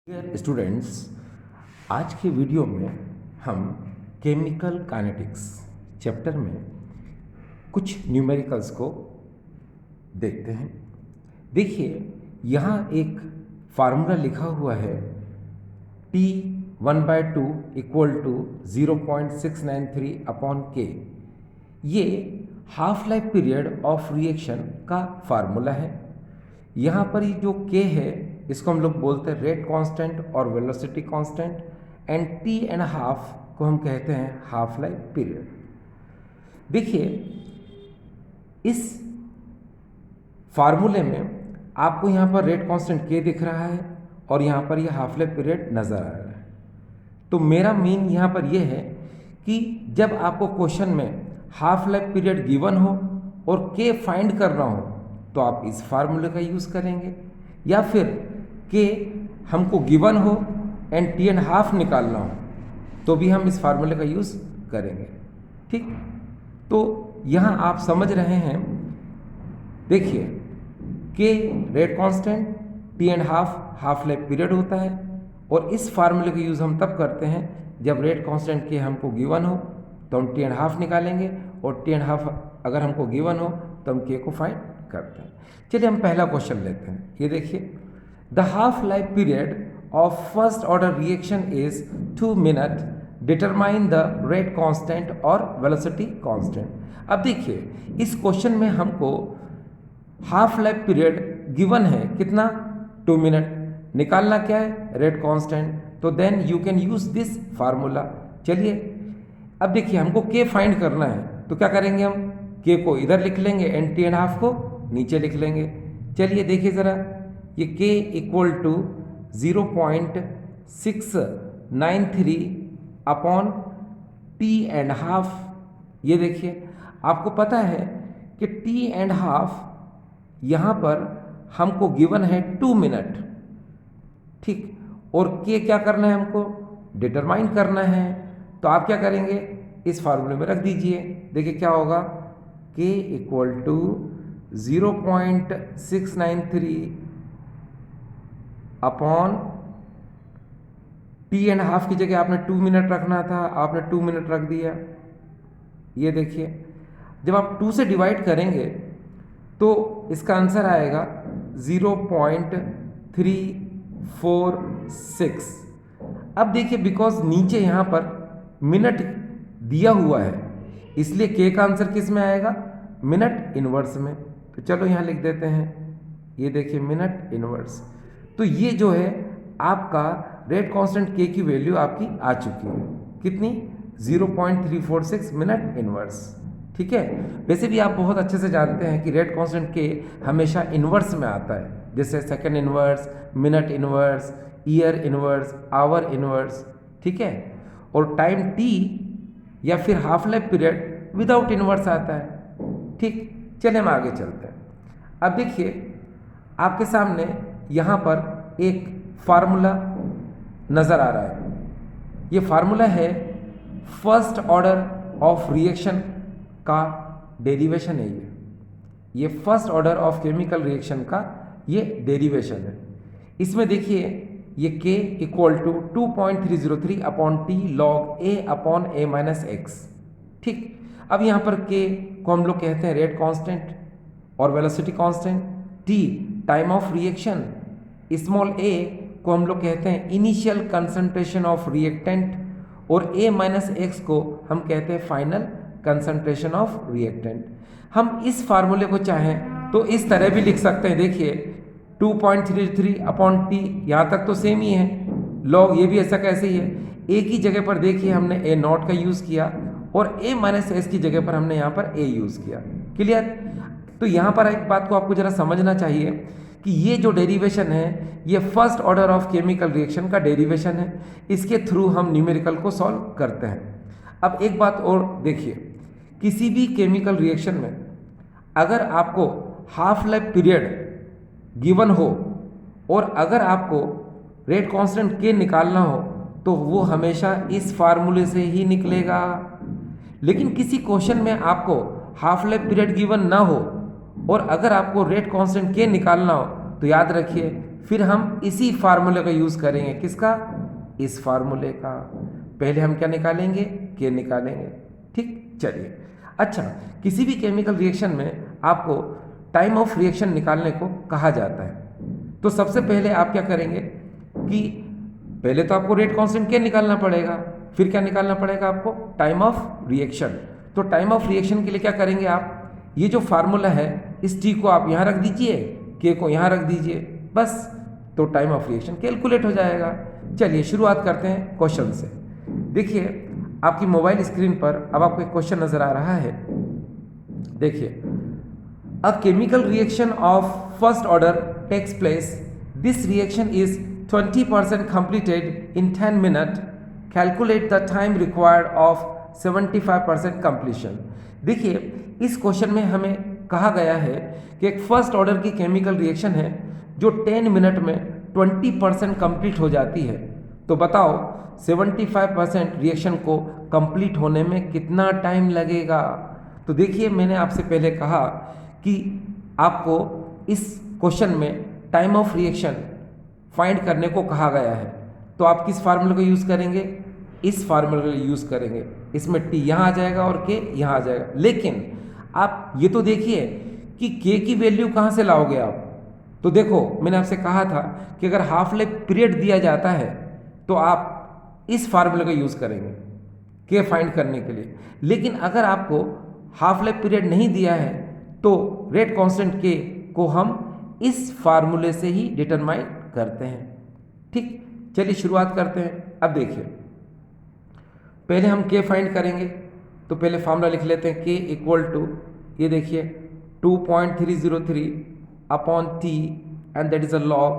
Dear students, आज के video में हम केमिकल काइनेटिक्स चैप्टर में कुछ न्यूमेरिकल्स को देखते हैं। देखिए, यहाँ एक फार्मूला लिखा हुआ है T1/2 इक्वल टू 0.693 अपॉन के। ये half life period of reaction का फार्मूला है। यहाँ पर ये जो के है इसको हम लोग बोलते हैं रेट कांस्टेंट और वेलोसिटी कांस्टेंट, एंड T1/2 को हम कहते हैं हाफ लाइफ पीरियड। देखिए, इस फार्मूले में आपको यहाँ पर रेट कांस्टेंट के दिख रहा है और यहाँ पर ये हाफ लाइफ पीरियड नज़र आ रहा है। तो मेरा मीन यहाँ पर यह है कि जब आपको क्वेश्चन में हाफ लाइफ पीरियड गिवन हो और के फाइंड करना हो तो आप इस फार्मूले का यूज़ करेंगे, या फिर के हमको गिवन हो एंड T1/2 निकालना हो तो भी हम इस फार्मूले का यूज़ करेंगे। ठीक, तो यहाँ आप समझ रहे हैं। देखिए, के rate constant, T1/2 half life period होता है, और इस फार्मूले का यूज़ हम तब करते हैं जब रेट कांस्टेंट के हमको गिवन हो तो हम T1/2 निकालेंगे, और T1/2 अगर हमको गिवन हो तो हम के को फाइंड करते हैं। चलिए हम पहला क्वेश्चन लेते हैं। ये देखिए, the half life period of first order reaction is 2 minute, determine the rate constant और वेलोसिटी कांस्टेंट। अब देखिए, इस क्वेश्चन में हमको हाफ लाइफ पीरियड गिवन है कितना, 2 मिनट, निकालना क्या है, रेट कांस्टेंट। तो then you can use this formula. चलिए, अब देखिए हमको के फाइंड करना है तो क्या करेंगे, हम के को इधर लिख लेंगे एंड T1/2 को नीचे लिख लेंगे। चलिए देखिए ज़रा, ये k equal to 0.693 upon T1/2। ये देखिए, आपको पता है कि T1/2 यहाँ पर हमको गिवन है 2 मिनट। ठीक, और k क्या करना है, हमको डिटरमाइन करना है। तो आप क्या करेंगे, इस फार्मूले में रख दीजिए। देखिए क्या होगा, k equal to 0.693 upon T1/2 की जगह आपने 2 मिनट रखना था, आपने 2 मिनट रख दिया। ये देखिए, जब आप 2 से डिवाइड करेंगे तो इसका आंसर आएगा 0.346। अब देखिए, बिकॉज नीचे यहाँ पर मिनट दिया हुआ है इसलिए के का आंसर किस में आएगा, मिनट इनवर्स में। तो चलो यहाँ लिख देते हैं, ये देखिए मिनट इनवर्स। तो ये जो है आपका रेट कांस्टेंट के की वैल्यू आपकी आ चुकी है, कितनी, 0.346 मिनट इनवर्स। ठीक है, वैसे भी आप बहुत अच्छे से जानते हैं कि रेट कांस्टेंट के हमेशा इनवर्स में आता है, जैसे second inverse, minute inverse, year inverse, hour inverse. ठीक है, और टाइम टी या फिर half life period without inverse आता है। ठीक, चलिए हम आगे चलते हैं। अब देखिए, आपके सामने यहाँ पर एक फार्मूला नज़र आ रहा है। ये फार्मूला है फर्स्ट ऑर्डर ऑफ रिएक्शन का डेरिवेशन है। ये first order of chemical reaction का ये डेरिवेशन है। इसमें देखिए, ये k equal to 2.303 upon T log a upon a minus x. ठीक, अब यहाँ पर k को हम लोग कहते हैं रेट कांस्टेंट और velocity constant, t time of reaction, small a को हम लोग कहते हैं इनिशियल कंसंट्रेशन ऑफ रिएक्टेंट, और a माइनस एक्स को हम कहते हैं फाइनल कंसंट्रेशन ऑफ रिएक्टेंट। हम इस फार्मूले को चाहें तो इस तरह भी लिख सकते हैं। देखिए 2.33 अपॉन टी, यहाँ तक तो सेम ही है, लॉग ये भी ऐसा कैसे ही है। a की जगह पर देखिए हमने a नॉट का यूज़ किया, और a माइनस एस की जगह पर हमने यहाँ पर a यूज़ किया। क्लियर। तो यहाँ पर एक बात को आपको ज़रा समझना चाहिए कि ये जो डेरिवेशन है ये first order of chemical reaction का डेरिवेशन है। इसके थ्रू हम न्यूमेरिकल को सॉल्व करते हैं। अब एक बात और देखिए, किसी भी केमिकल रिएक्शन में अगर आपको हाफ लाइफ पीरियड गिवन हो और अगर आपको रेट कांस्टेंट के निकालना हो तो वो हमेशा इस फार्मूले से ही निकलेगा। लेकिन किसी क्वेश्चन में आपको हाफ लाइफ पीरियड गिवन ना हो और अगर आपको रेट कांस्टेंट के निकालना हो तो याद रखिए फिर हम इसी फार्मूले का यूज़ करेंगे, किसका, इस फार्मूले का। पहले हम क्या निकालेंगे, के निकालेंगे। ठीक, चलिए। अच्छा, किसी भी केमिकल रिएक्शन में आपको टाइम ऑफ रिएक्शन निकालने को कहा जाता है। तो सबसे पहले आप क्या करेंगे कि पहले तो आपको रेट कांस्टेंट के निकालना पड़ेगा, फिर क्या निकालना पड़ेगा आपको, टाइम ऑफ रिएक्शन। तो टाइम ऑफ रिएक्शन के लिए क्या करेंगे आप, ये जो फार्मूला है इस टी को आप यहाँ रख दीजिए, के को यहाँ रख दीजिए, बस। तो टाइम ऑफ रिएक्शन कैलकुलेट हो जाएगा। चलिए शुरुआत करते हैं क्वेश्चन से। देखिए आपकी मोबाइल स्क्रीन पर अब आपको एक क्वेश्चन नजर आ रहा है। देखिए, a chemical reaction of first order takes place, this reaction is 20% completed in 10 minutes, calculate the time required of 75% completion। देखिए इस क्वेश्चन में हमें कहा गया है कि एक फर्स्ट ऑर्डर की केमिकल रिएक्शन है जो 10 मिनट में 20% कंप्लीट हो जाती है। तो बताओ 75% रिएक्शन को कंप्लीट होने में कितना टाइम लगेगा। तो देखिए मैंने आपसे पहले कहा कि आपको इस क्वेश्चन में टाइम ऑफ रिएक्शन फाइंड करने को कहा गया है। तो आप किस फार्मूले को यूज़ करेंगे, इस फार्मूले को यूज़ करेंगे। इसमें टी यहाँ आ जाएगा और के यहाँ आ जाएगा। लेकिन आप ये तो देखिए कि के की वैल्यू कहाँ से लाओगे आप। तो देखो मैंने आपसे कहा था कि अगर हाफ लाइफ पीरियड दिया जाता है तो आप इस फार्मूले का यूज़ करेंगे के फाइंड करने के लिए। लेकिन अगर आपको हाफ लाइफ पीरियड नहीं दिया है तो रेट कांस्टेंट के को हम इस फार्मूले से ही डिटरमाइन करते हैं। ठीक, चलिए शुरुआत करते हैं। अब देखिए पहले हम के फाइंड करेंगे, तो पहले फार्मूला लिख लेते हैं। के इक्वल टू, ये देखिए 2.303 upon T and that is a log,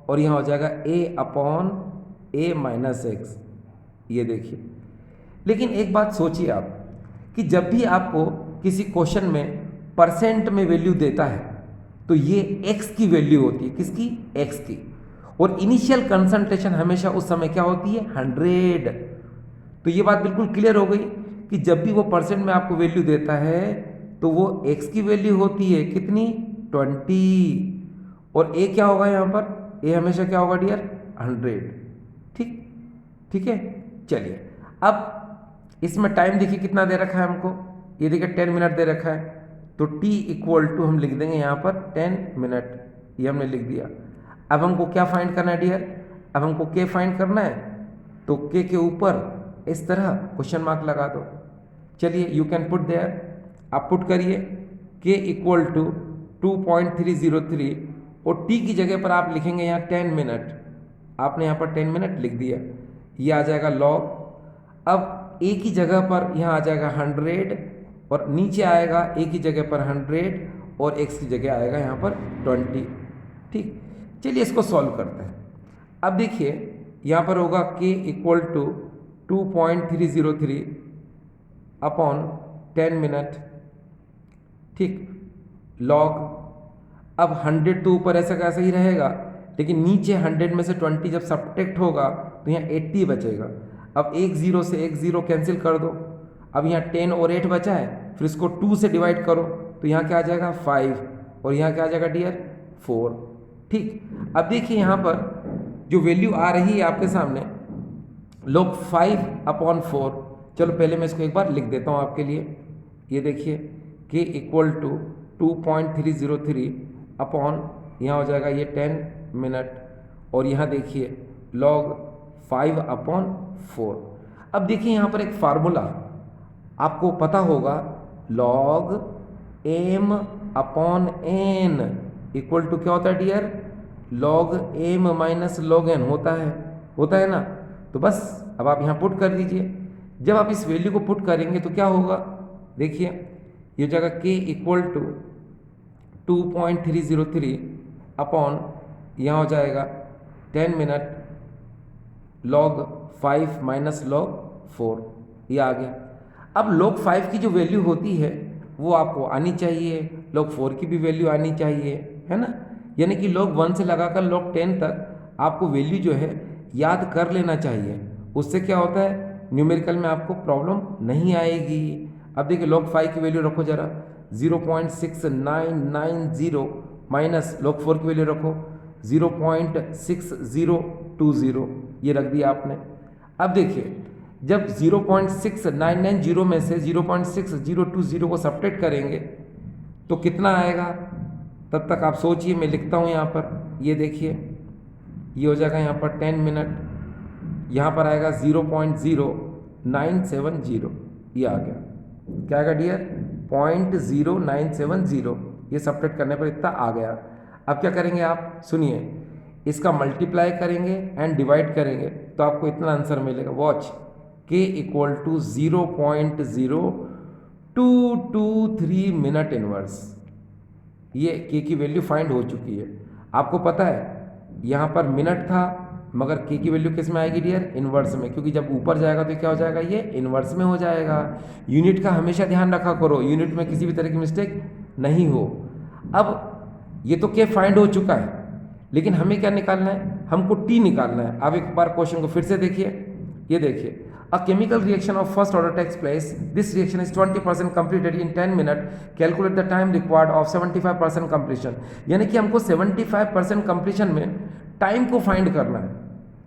और यहाँ हो जाएगा ए अपॉन ए माइनस एक्स। ये देखिए, लेकिन एक बात सोचिए आप कि जब भी आपको किसी क्वेश्चन में परसेंट में वैल्यू देता है तो ये एक्स की वैल्यू होती है, किसकी, एक्स की। और इनिशियल कंसंट्रेशन हमेशा उस समय क्या होती है, 100। तो ये बात बिल्कुल क्लियर हो गई कि जब भी वो परसेंट में आपको वैल्यू देता है तो वो एक्स की वैल्यू होती है कितनी, 20। और ए क्या होगा यहाँ पर, ए हमेशा क्या होगा डियर, 100। ठीक, ठीक है। चलिए अब इसमें टाइम देखिए कितना दे रखा है हमको, ये देखिए 10 मिनट दे रखा है। तो t इक्वल टू हम लिख देंगे यहाँ पर 10 मिनट, ये हमने लिख दिया। अब हमको क्या फाइंड करना है डियर, अब हमको के फाइंड करना है। तो के ऊपर इस तरह क्वेश्चन मार्क लगा दो। चलिए यू कैन पुट देयर, आप पुट करिए के इक्वल टू 2.303 और t की जगह पर आप लिखेंगे यहाँ 10 मिनट। आपने यहाँ पर 10 मिनट लिख दिया, ये आ जाएगा लॉग। अब ए की जगह पर यहाँ आ जाएगा 100 और नीचे आएगा ए की जगह पर 100 और एक्स की जगह आएगा यहाँ पर 20। ठीक, चलिए इसको सॉल्व करते हैं। अब देखिए यहाँ पर होगा के इक्वल टू 2.303 अपॉन 10 मिनट, ठीक, लॉग। अब 100 तो ऊपर ऐसा कैसा ही रहेगा, लेकिन नीचे 100 में से 20 जब सब्ट्रैक्ट होगा तो यहाँ 80 बचेगा। अब एक जीरो से एक जीरो कैंसिल कर दो। अब यहाँ 10 और 8 बचा है, फिर इसको 2 से डिवाइड करो तो यहाँ क्या आ जाएगा 5 और यहाँ क्या आ जाएगा डियर 4। ठीक, अब देखिए यहाँ पर जो वैल्यू आ रही है आपके सामने log 5 अपॉन 4। चलो पहले मैं इसको एक बार लिख देता हूँ आपके लिए। ये देखिए के इक्वल टू 2.303 अपॉन यहाँ हो जाएगा ये 10 मिनट और यहाँ देखिए log 5 अपॉन 4। अब देखिए यहाँ पर एक फार्मूला आपको पता होगा, log m upon n equal to क्या होता है dear, log m minus log n होता है ना। तो बस अब आप यहाँ पुट कर दीजिए। जब आप इस वैल्यू को पुट करेंगे तो क्या होगा, देखिए ये जगह k इक्वल टू 2.303 अपॉन यहाँ हो जाएगा 10 मिनट log 5 माइनस log 4, ये आ गया। अब log 5 की जो वैल्यू होती है वो आपको आनी चाहिए, log 4 की भी वैल्यू आनी चाहिए, है ना। यानी कि log 1 से लगाकर log 10 तक आपको वैल्यू जो है याद कर लेना चाहिए। उससे क्या होता है, न्यूमेरिकल में आपको प्रॉब्लम नहीं आएगी। अब देखिए log 5 की वैल्यू रखो जरा 0.6990 माइनस log 4 की वैल्यू रखो 0.6020 ये रख दिया आपने। अब देखिए जब 0.6990 में से 0.6020 को सब्ट्रैक्ट करेंगे तो कितना आएगा, तब तक आप सोचिए, मैं लिखता हूँ यहाँ पर। ये देखिए ये हो जाएगा यहाँ पर 10 मिनट, यहाँ पर आएगा 0.0970, ये आ गया। क्या आएगा डियर? 0.0970, ये सब्ट्रैक्ट करने पर इतना आ गया। अब क्या करेंगे आप, सुनिए, इसका मल्टीप्लाई करेंगे एंड डिवाइड करेंगे तो आपको इतना आंसर मिलेगा। Watch, k equal to 0.0223 minute inverse. ये k की वैल्यू फाइंड हो चुकी है। आपको पता है यहाँ पर मिनट था, मगर k की वैल्यू किस में आएगी डियर? इनवर्स में, क्योंकि जब ऊपर जाएगा तो क्या हो जाएगा? ये इनवर्स में हो जाएगा। यूनिट का हमेशा ध्यान रखा करो, यूनिट में किसी भी तरह की मिस्टेक नहीं हो। अब ये तो k फाइंड हो चुका है, लेकिन हमें क्या निकालना है? हमको t निकालना है। अब एक बार क्वेश्चन को फिर से देखिए। ये देखिए, a chemical reaction of first order takes place. This reaction is 20% completed in 10 minutes. Calculate the time required of 75% completion. यानी कि हमको 75% completion में टाइम को फाइंड करना है।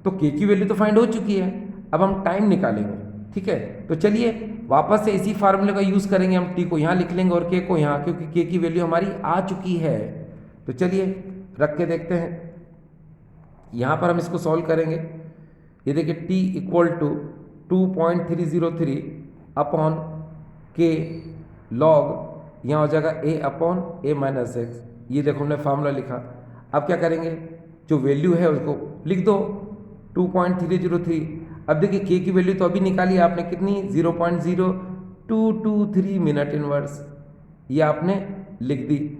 तो k की वैल्यू तो फाइंड हो चुकी है, अब हम टाइम निकालेंगे। ठीक है, तो चलिए वापस से इसी फार्मूले का यूज़ करेंगे। हम t को यहाँ लिख लेंगे और k को यहाँ, क्योंकि k की वैल्यू हमारी आ चुकी है। तो चलिए रख के देखते हैं। यहाँ पर हम इसको सॉल्व करेंगे। ये देखिए t equal to 2.303 upon k log, यहाँ हो जाएगा a upon a minus x. ये देखो हमने फार्मूला लिखा। अब क्या करेंगे, जो वैल्यू है उसको लिख दो 2.303। अब देखिए k की वैल्यू तो अभी निकाली आपने, कितनी? 0.0223 मिनट इनवर्स, ये आपने लिख दी।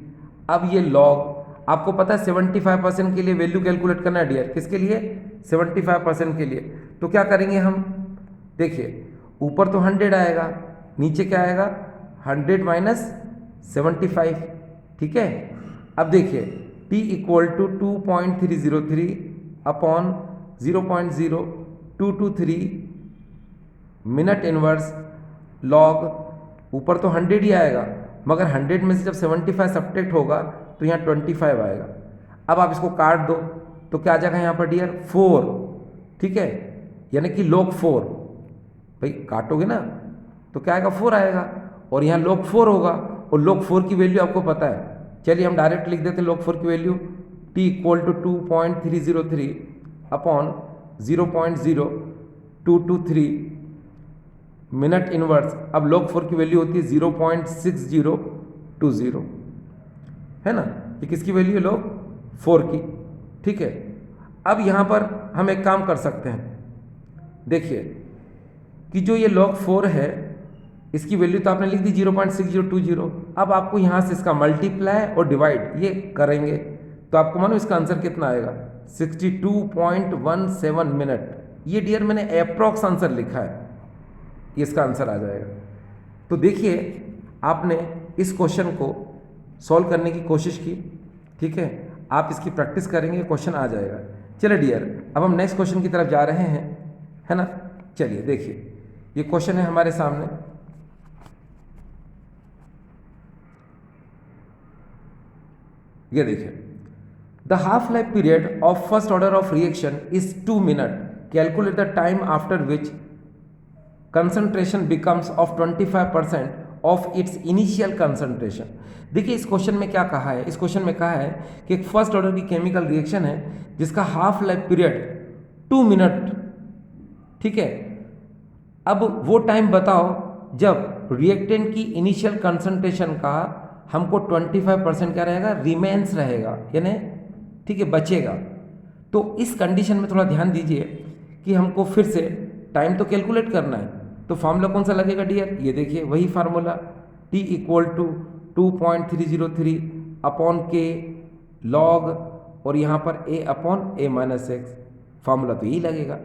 अब ये लॉग, आपको पता है 75% के लिए वैल्यू कैलकुलेट करना है डियर। किसके लिए? 75% के लिए। तो क्या करेंगे हम, देखिए ऊपर तो 100 आएगा, नीचे क्या आएगा? 100 माइनस 75। ठीक है, अब देखिए t equal to 2.303 upon 0.0223 minute inverse log, ऊपर तो 100 ही आएगा, मगर 100 में से जब 75 सब्ट्रैक्ट होगा तो यहाँ 25 आएगा। अब आप इसको काट दो तो क्या आ जाएगा यहाँ पर डियर? 4। ठीक है, यानी कि log 4। भाई काटोगे ना तो क्या आएगा? 4 आएगा, और यहाँ log 4 होगा, और log 4 की वैल्यू आपको पता है। चलिए हम डायरेक्ट लिख देते हैं log 4 की value, t equal to 2.303 upon 0.0223 minute inverse. अब log 4 की वैल्यू होती है 0.6020, है ना? ये किसकी वैल्यू है? log 4 की। ठीक है, अब यहाँ पर हम एक काम कर सकते हैं। देखिए कि जो ये log 4 है, इसकी वैल्यू तो आपने लिख दी 0.6020। अब आपको यहाँ से इसका मल्टीप्लाई और डिवाइड ये करेंगे तो आपको मानो इसका आंसर कितना आएगा? 62.17 मिनट। ये डियर मैंने अप्रॉक्स आंसर लिखा है, ये इसका आंसर आ जाएगा। तो देखिए आपने इस क्वेश्चन को सॉल्व करने की कोशिश की। ठीक है, आप इसकी प्रैक्टिस करेंगे, क्वेश्चन आ जाएगा। चलिए डियर, अब हम नेक्स्ट क्वेश्चन की तरफ जा रहे हैं, है ना? चलिए देखिए, ये क्वेश्चन है हमारे सामने। ये देखिए, the half life period of first order of reaction is 2 minute. Calculate the time after which concentration becomes of 25% of its initial concentration. देखिए इस क्वेश्चन में क्या कहा है, इस क्वेश्चन में कहा है कि एक फर्स्ट ऑर्डर की केमिकल रिएक्शन है जिसका हाफ लाइफ पीरियड 2 मिनट। ठीक है, अब वो टाइम बताओ जब रिएक्टेंट की इनिशियल कंसंट्रेशन का हमको 25% क्या रहेगा? रिमेन्स रहेगा, यानी ठीक है बचेगा। तो इस कंडीशन में थोड़ा ध्यान दीजिए कि हमको फिर से टाइम तो कैलकुलेट करना है। तो फार्मूला कौन सा लगेगा डियर? ये देखिए वही formula, t equal to 2.303 upon k log, और यहाँ पर a upon a minus x. Formula तो यही लगेगा।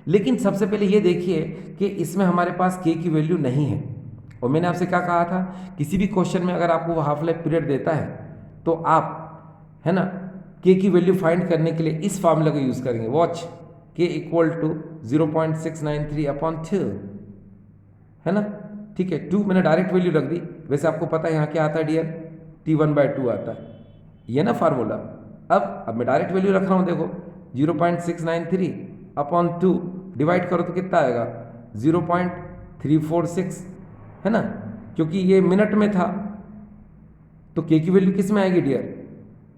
लेकिन सबसे पहले ये देखिए कि इसमें हमारे पास k की वैल्यू नहीं है, और मैंने आपसे क्या कहा था, किसी भी क्वेश्चन में अगर आपको वो हाफ लाइफ पीरियड देता है तो आप, है ना, k की वैल्यू फाइंड करने के लिए इस फार्मूला का यूज़ करेंगे। Watch, k equal to 0.693 upon 2, है ना? ठीक है, 2 मैंने डायरेक्ट वैल्यू रख दी। वैसे आपको पता है यहाँ क्या आता है डियर? T1/2 आता है, ये ना फार्मूला। अब मैं डायरेक्ट वैल्यू रख रहा हूँ, देखो 0.693 अपॉन 2 डिवाइड करो तो कितना आएगा 0.346, है ना, क्योंकि ये मिनट में था तो के की वैल्यू किस में आएगी डियर,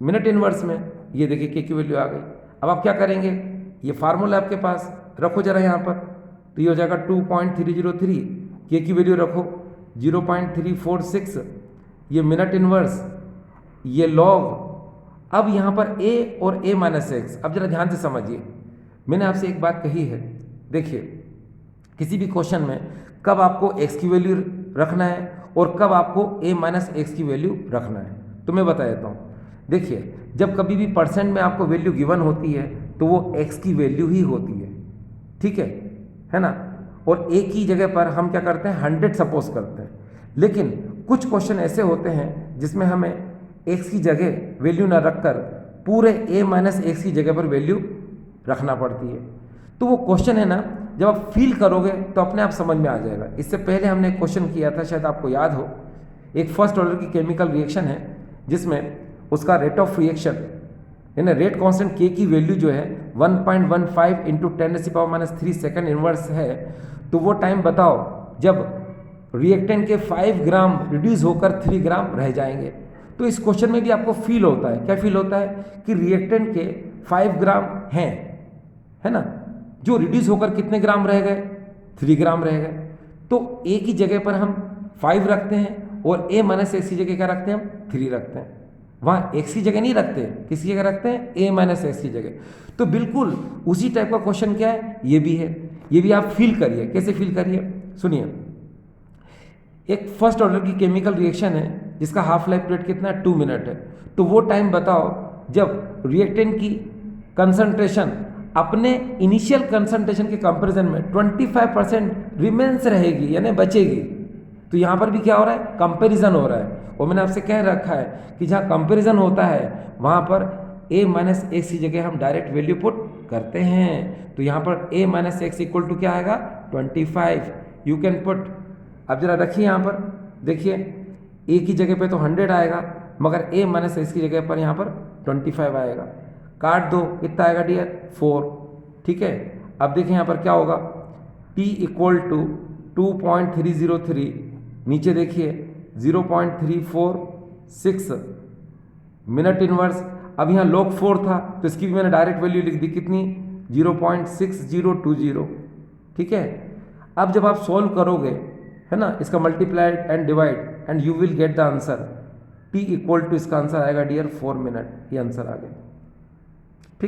मिनट इनवर्स में। ये देखिए के की वैल्यू आ गई। अब आप क्या करेंगे, ये फार्मूला आपके पास रखो जरा यहाँ पर, तो ये हो जाएगा 2.303, के की वैल्यू रखो 0.346, ये मिनट इनवर्स, ये लॉग। अब यहाँ पर a और a माइनस एक्स, अब जरा ध्यान से समझिए, मैंने आपसे एक बात कही है, देखिए किसी भी क्वेश्चन में कब आपको x की वैल्यू रखना है और कब आपको a माइनस एक्स की वैल्यू रखना है, तो मैं बता देता हूँ। देखिए जब कभी भी परसेंट में आपको वैल्यू गिवन होती है तो वो x की वैल्यू ही होती है, ठीक है ना, और a की जगह पर हम क्या करते हैं 100 सपोज करते हैं। लेकिन कुछ क्वेश्चन ऐसे होते हैं जिसमें हमें x की जगह वैल्यू ना रखकर पूरे a माइनस एक्स की जगह पर वैल्यू रखना पड़ती है। तो वो क्वेश्चन है ना, जब आप फील करोगे तो अपने आप समझ में आ जाएगा। इससे पहले हमने एक क्वेश्चन किया था, शायद आपको याद हो, एक फर्स्ट ऑर्डर की केमिकल रिएक्शन है जिसमें उसका रेट ऑफ रिएक्शन यानी रेट कांस्टेंट के की वैल्यू जो है 1.15 इंटू 10⁻³ सेकेंड इनवर्स है। तो वो टाइम बताओ जब रिएक्टेंट के 5 ग्राम रिड्यूस होकर 3 ग्राम रह जाएंगे। तो इस क्वेश्चन में भी आपको फील होता है, क्या फील होता है कि रिएक्टेंट के 5 ग्राम हैं, है ना, जो रिड्यूस होकर कितने ग्राम रह गए, 3 ग्राम रह गए। तो a की जगह पर हम 5 रखते हैं और a माइनस एक्स की जगह क्या रखते हैं, हम 3 रखते हैं। वहाँ x की जगह नहीं रखते, किसकी जगह रखते हैं, a माइनस एक्स की जगह। तो बिल्कुल उसी टाइप का क्वेश्चन क्या है, ये भी है, ये भी आप फील करिए। कैसे फील करिए, सुनिए। एक फर्स्ट ऑर्डर की केमिकल रिएक्शन है जिसका हाफ लाइफ पीरियड कितना है, 2 मिनट है। तो वो टाइम बताओ जब रिएक्टेंट की कंसंट्रेशन अपने इनिशियल कंसंट्रेशन के कंपैरिजन में 25% रिमेंस रहेगी यानी बचेगी। तो यहाँ पर भी क्या हो रहा है, कंपैरिजन हो रहा है। और मैंने आपसे कह रखा है कि जहाँ कंपैरिजन होता है वहाँ पर a माइनस एक्स की जगह हम डायरेक्ट वैल्यू पुट करते हैं। तो यहाँ पर a minus x equal to क्या आएगा, 25 यू कैन पुट। अब जरा रखिए यहाँ पर, देखिए a की जगह पे तो 100 आएगा मगर a माइनस एक्स की जगह पर यहाँ पर 25 आएगा। काट दो, कितना आएगा डियर, 4, ठीक है। अब देखिए यहाँ पर क्या होगा, t इक्वल टू 2.303, नीचे देखिए 0.346 मिनट इनवर्स। अब यहाँ log 4 था तो इसकी भी मैंने डायरेक्ट वैल्यू लिख दी, कितनी, 0.6020, ठीक है। अब जब आप सॉल्व करोगे, है ना, इसका multiplied and divide and you will get the answer. t equal to इसका आंसर आएगा डियर 4 मिनट, ये आंसर आ गया।